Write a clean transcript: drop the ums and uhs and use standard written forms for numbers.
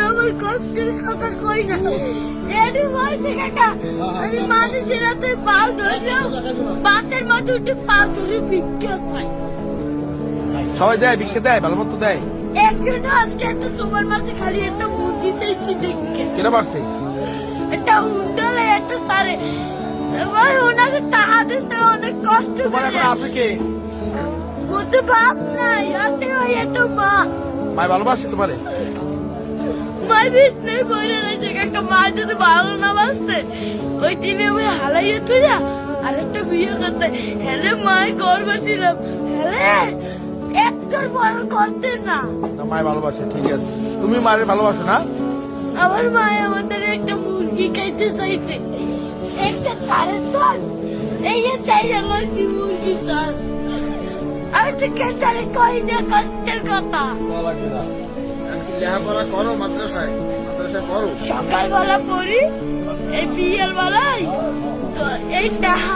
আমার কষ্টের কথা কই না এটি বয়সে কাকা আমি মানুষের হাতে পা ধরলেও বাসের মধ্যে উঠে পা ধরে ভিক্ষা চাই। সবাই দেয়, ভিক্ষা দেয়, ভালো মতো দেয়। একজন আজকে একটা তোমার মাঝে খালি একটা মুরগি চাইছি দেখে কেন পারছে? একটা উন্ডলে একটা সারে ভাই ওনাকে টাকা দিছে অনেক কষ্ট তোমার এখন আছে কে? করতে বাপ নাই আছে ওই একটা মা। ভাই ভালোবাসে তোমারে? মাই বিষ্ণু বলে রয়েছে কাকা মা যদি ভালো না বাসতে ওই টিমে আমি হালাইয়ে তুই আর একটা বিয়ে করতে হেলে মায়ের গর্ব ছিলাম হেলে একটার বড় করতে না। মায় ভালোবাসে, ঠিক আছে। তুমি মায়ের ভালোবাসো না? আমার মায় আমাদের একটা মুরগি খাইতে চাইছে একটা তারের দল এই যে চাই লাগছি মুরগি চাল আমি তো কেটারে কই না কষ্টের কথা। লেখাপড়া করো মাদ্রাসায়, মাদ্রাসায় পড়ো। সকালবেলা পড়ি এই বিয়ের বেলায় তো এই টাকা